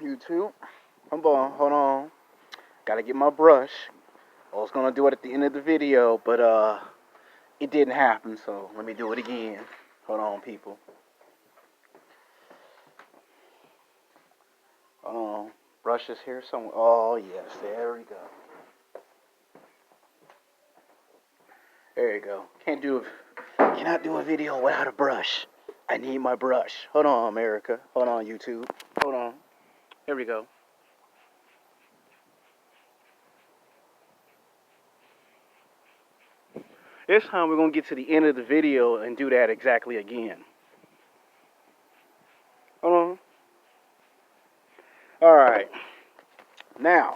YouTube. Hold on. Gotta get my brush. I was gonna do it at the end of the video, but it didn't happen, so let me do it again. Hold on, people. Hold on. Brush is here somewhere. Oh, yes, there we go. There you go. Cannot do a video without a brush. I need my brush. Hold on, America. Hold on, YouTube. Hold on. Here we go. This time we're going to get to the end of the video and do that exactly again. Hold on. Alright. Now,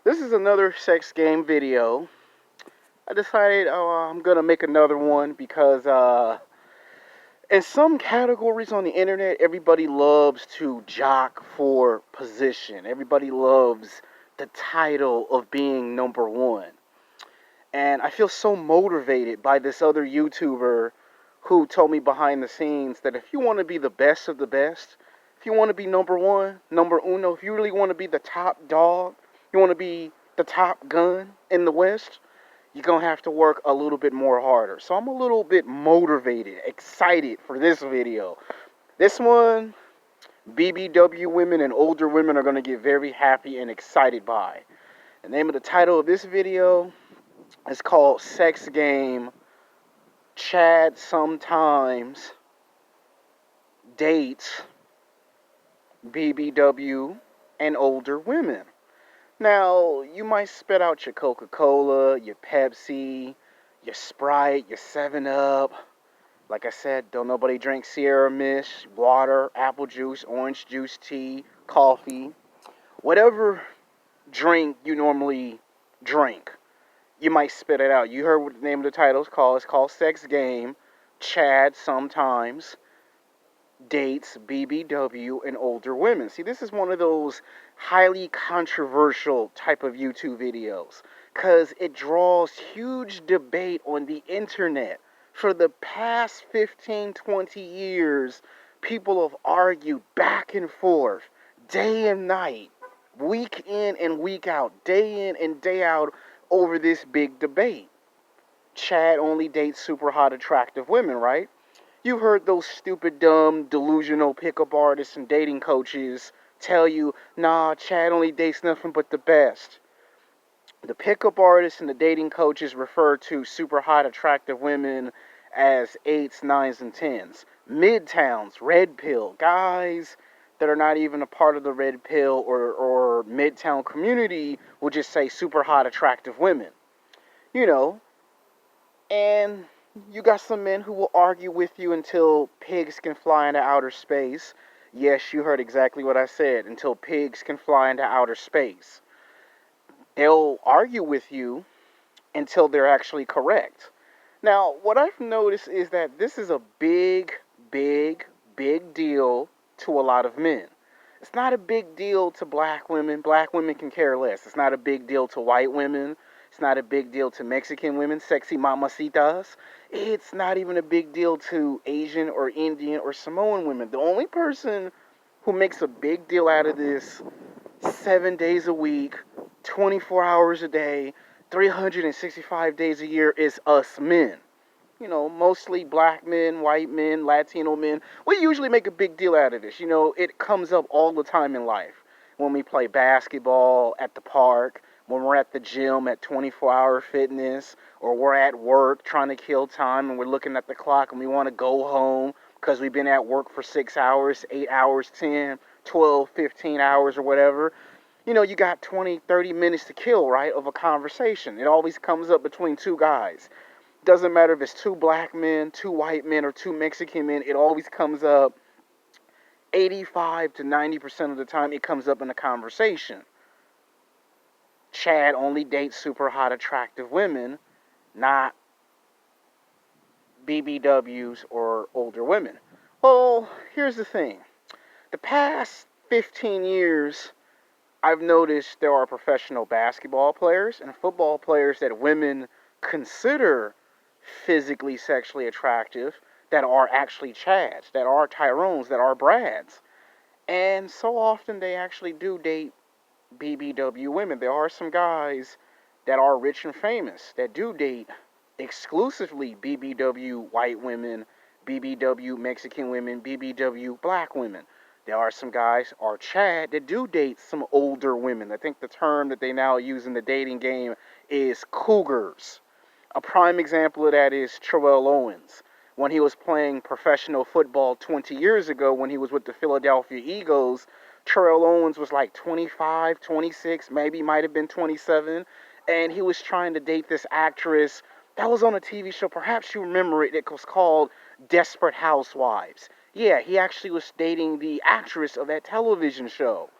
this is another sex game video. I decided I'm going to make another one because in some categories on the internet, everybody loves to jock for position. Everybody loves the title of being number one. And I feel so motivated by this other YouTuber who told me behind the scenes that if you want to be the best of the best, if you want to be number one, number uno, if you really want to be the top dog, you want to be the top gun in the West, you're going to have to work a little bit more harder. So I'm a little bit motivated, excited for this video. This one, BBW women and older women are going to get very happy and excited by. The name of the title of this video is called Sex Game Chad Sometimes Dates BBW and Older Women. Now, you might spit out your Coca-Cola, your Pepsi, your Sprite, your 7-Up. Like I said, don't nobody drink Sierra Mist, water, apple juice, orange juice, tea, coffee. Whatever drink you normally drink, you might spit it out. You heard what the name of the title is called. It's called Sex Game Chad Sometimes Dates BBW and Older Women. See, this is one of those highly controversial type of YouTube videos because it draws huge debate on the internet. For the past 15, 20 years, people have argued back and forth, day and night, week in and week out, day in and day out, over this big debate. Chad only dates super hot, attractive women, right? You've heard those stupid, dumb, delusional pickup artists and dating coaches tell you, nah, Chad only dates nothing but the best. The pickup artists and the dating coaches refer to super hot, attractive women as 8s, 9s, and 10s. Midtowns, red pill, guys that are not even a part of the red pill or midtown community will just say super hot, attractive women. You know, and you got some men who will argue with you until pigs can fly into outer space. Yes, you heard exactly what I said, until pigs can fly into outer space. They'll argue with you until they're actually correct. Now, what I've noticed is that this is a big deal to a lot of men. It's not a big deal to black women. Black women can care less. It's not a big deal to white women. It's not a big deal to Mexican women, sexy mamacitas. It's not even a big deal to Asian or Indian or Samoan women. The only person who makes a big deal out of this 7 days a week, 24 hours a day, 365 days a year is us men. You know, mostly black men, white men, Latino men. We usually make a big deal out of this. You know, it comes up all the time in life. When we play basketball at the park, when we're at the gym at 24-hour fitness, or we're at work trying to kill time and we're looking at the clock and we want to go home because we've been at work for 6 hours, 8 hours, 10, 12, 15 hours or whatever. You know, you got 20, 30 minutes to kill, right, of a conversation. It always comes up between two guys. Doesn't matter if it's two black men, two white men, or two Mexican men. It always comes up 85 to 90% of the time. It comes up in a conversation. Chad only dates super hot, attractive women, not BBWs or older women. Well, here's the thing. The past 15 years, I've noticed there are professional basketball players and football players that women consider physically, sexually attractive that are actually Chads, that are Tyrones, that are Brads. And so often they actually do date BBW women. There are some guys that are rich and famous that do date exclusively BBW white women, BBW Mexican women, BBW black women. There are some guys, or Chad, that do date some older women. I think the term that they now use in the dating game is cougars. A prime example of that is Terrell Owens. When he was playing professional football 20 years ago, when he was with the Philadelphia Eagles, Terrell Owens was like 25, 26, maybe might have been 27, and he was trying to date this actress that was on a TV show. Perhaps you remember it. It was called Desperate Housewives. Yeah, he actually was dating the actress of that television show.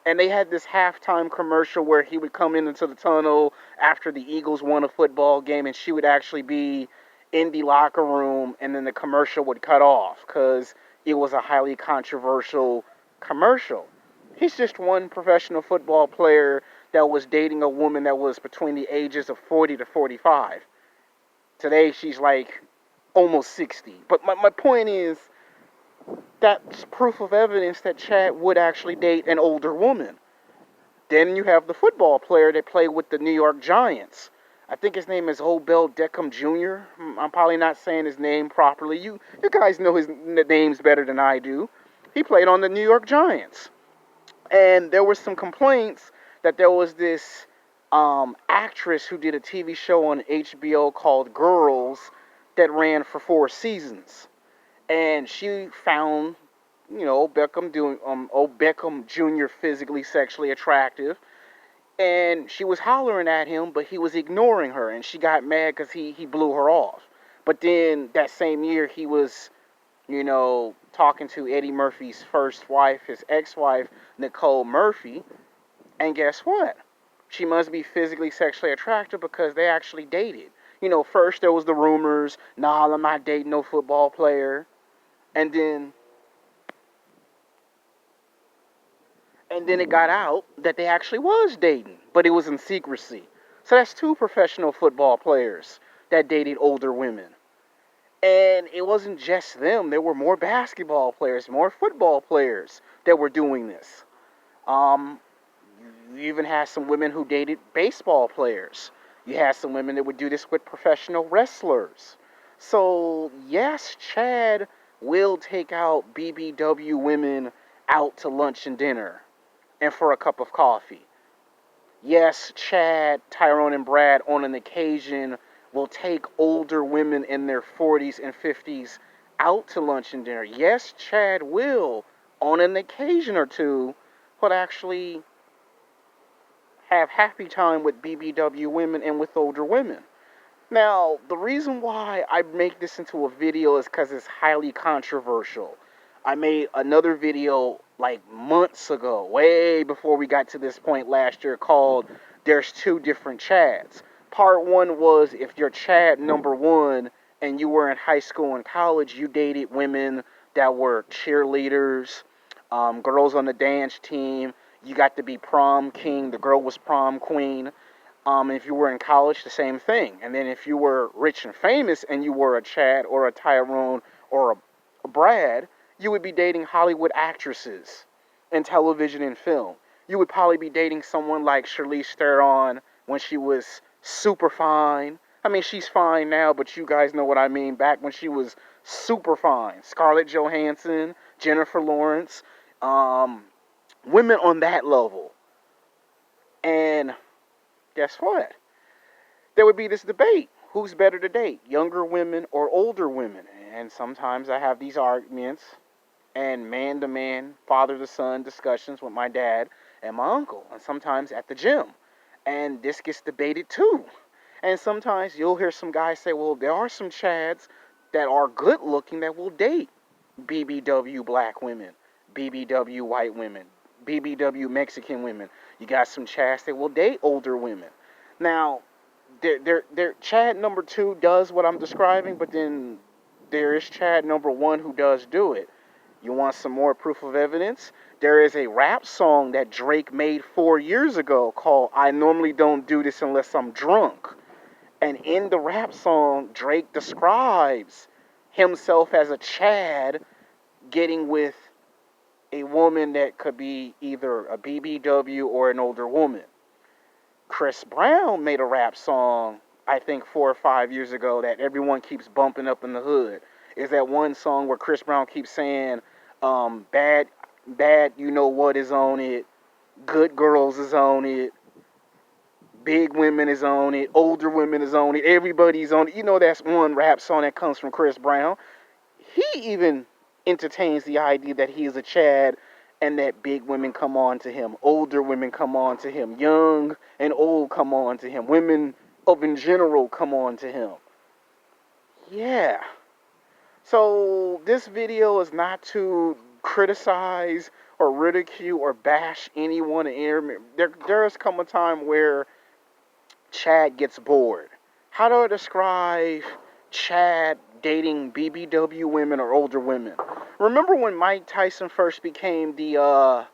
And they had this halftime commercial where he would come into the tunnel after the Eagles won a football game, and she would actually be in the locker room, and then the commercial would cut off because it was a highly controversial commercial. He's just one professional football player that was dating a woman that was between the ages of 40 to 45. Today she's like almost 60. But my point is, that's proof of evidence that Chad would actually date an older woman. Then you have the football player that played with the New York Giants. I think his name is Odell Beckham Jr. I'm probably not saying his name properly. You guys know his names better than I do. He played on the New York Giants. And there were some complaints that there was this actress who did a TV show on HBO called Girls that ran for 4 seasons. And she found, Beckham Jr. physically, sexually attractive, and she was hollering at him, but he was ignoring her, and she got mad because he blew her off. But then that same year, he was, talking to Eddie Murphy's first wife, his ex-wife, Nicole Murphy, and guess what? She must be physically, sexually attractive because they actually dated. First there was the rumors, nah, I'm not dating no football player. And then it got out that they actually was dating, but it was in secrecy. So that's two professional football players that dated older women. And it wasn't just them. There were more basketball players, more football players that were doing this. Um, you even had some women who dated baseball players. You had some women that would do this with professional wrestlers. So, yes, Chad will take out BBW women out to lunch and dinner and for a cup of coffee. Yes, Chad, Tyrone, and Brad on an occasion will take older women in their 40s and 50s out to lunch and dinner. Yes, Chad will, on an occasion or two, but actually have happy time with BBW women and with older women. Now, the reason why I make this into a video is because it's highly controversial. I made another video like months ago, way before we got to this point last year, called There's Two Different Chads. Part one was if you're Chad number one and you were in high school and college, you dated women that were cheerleaders, girls on the dance team. You got to be prom king, the girl was prom queen. If you were in college, the same thing. And then if you were rich and famous and you were a Chad or a Tyrone or a Brad, you would be dating Hollywood actresses in television and film. You would probably be dating someone like Charlize Theron when she was super fine. I mean, she's fine now, but you guys know what I mean. Back when she was super fine. Scarlett Johansson, Jennifer Lawrence, women on that level. And guess what? There would be this debate. Who's better to date, younger women or older women? And sometimes I have these arguments and man-to-man, father-to-son discussions with my dad and my uncle, and sometimes at the gym. And this gets debated too. And sometimes you'll hear some guys say, well, there are some Chads that are good-looking that will date BBW black women, BBW white women, BBW Mexican women. You got some Chads that will date older women. Now, Chad number two does what I'm describing, but then there is Chad number one who does do it. You want some more proof of evidence? There is a rap song that Drake made 4 years ago called I Normally Don't Do This Unless I'm Drunk. And in the rap song, Drake describes himself as a Chad getting with a woman that could be either a BBW or an older woman. Chris Brown made a rap song, I think 4 or 5 years ago, that everyone keeps bumping up in the hood. Is that one song where Chris Brown keeps saying, bad, bad, you know what is on it, good girls is on it, big women is on it, older women is on it, everybody's on it. You know, that's one rap song that comes from Chris Brown. He even entertains the idea that he is a Chad and that big women come on to him, older women come on to him, young and old come on to him, women of in general come on to him. Yeah. So this video is not to criticize or ridicule or bash anyone. There has come a time where Chad gets bored. How do I describe Chad dating BBW women or older women? Remember when Mike Tyson first became the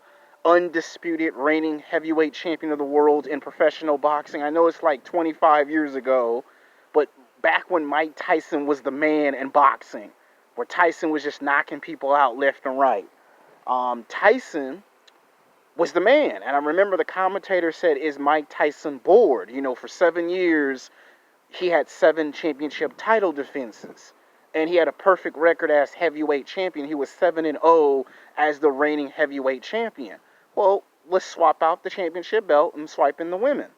undisputed reigning heavyweight champion of the world in professional boxing? I know it's like 25 years ago, but back when Mike Tyson was the man in boxing, where Tyson was just knocking people out left and right. Tyson was the man. And I remember the commentator said, is Mike Tyson bored? You know, for 7 years, he had 7 championship title defenses. And he had a perfect record as heavyweight champion. He was 7-0 as the reigning heavyweight champion. Well, let's swap out the championship belt and swipe in the women.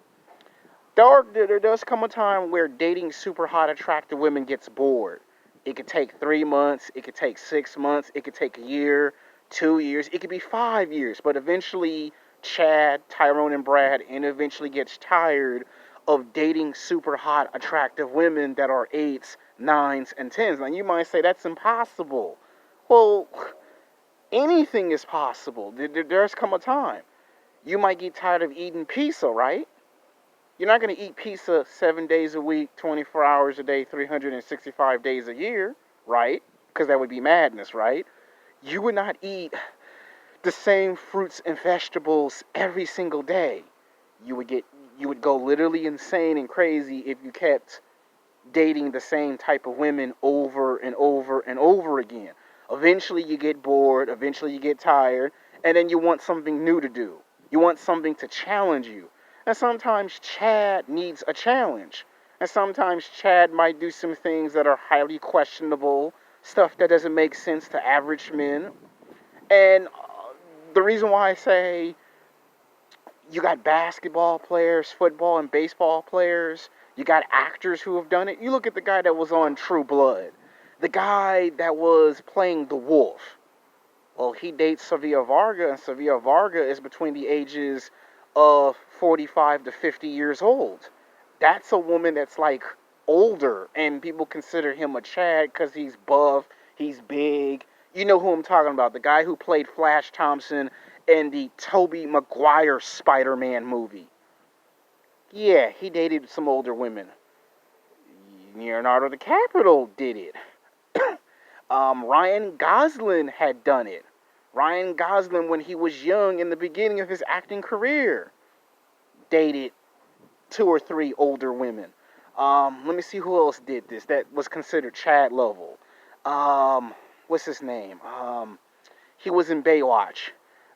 There does come a time where dating super hot, attractive women gets bored. It could take 3 months. It could take 6 months. It could take a year, 2 years. It could be 5 years. But eventually, Chad, Tyrone, and Brad eventually gets tired of dating super hot, attractive women that are 8s, 9s, and 10s. Now, you might say that's impossible. Well, anything is possible. There's come a time. You might get tired of eating pizza, right? You're not going to eat pizza 7 days a week, 24 hours a day, 365 days a year, right? Because that would be madness, right? You would not eat the same fruits and vegetables every single day. You would go literally insane and crazy if you kept dating the same type of women over and over and over again. Eventually you get bored, eventually you get tired, and then you want something new to do. You want something to challenge you. And sometimes Chad needs a challenge. And sometimes Chad might do some things that are highly questionable, stuff that doesn't make sense to average men. And the reason why I say you got basketball players, football and baseball players, you got actors who have done it. You look at the guy that was on True Blood, the guy that was playing the wolf. Well, he dates Sofia Varga, and Sofia Varga is between the ages of 45 to 50 years old. That's a woman that's like older, and people consider him a Chad because he's buff, he's big. You know who I'm talking about, the guy who played Flash Thompson in the Tobey Maguire Spider-Man movie. Yeah, he dated some older women. Leonardo DiCaprio did it. Ryan Gosling had done it. Ryan Gosling, when he was young in the beginning of his acting career, dated 2 or 3 older women. Let me see who else did this that was considered Chad level. What's his name? He was in Baywatch.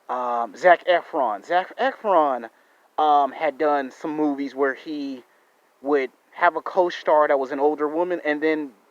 Zac Efron. Zac Efron had done some movies where he would have a co-star that was an older woman and then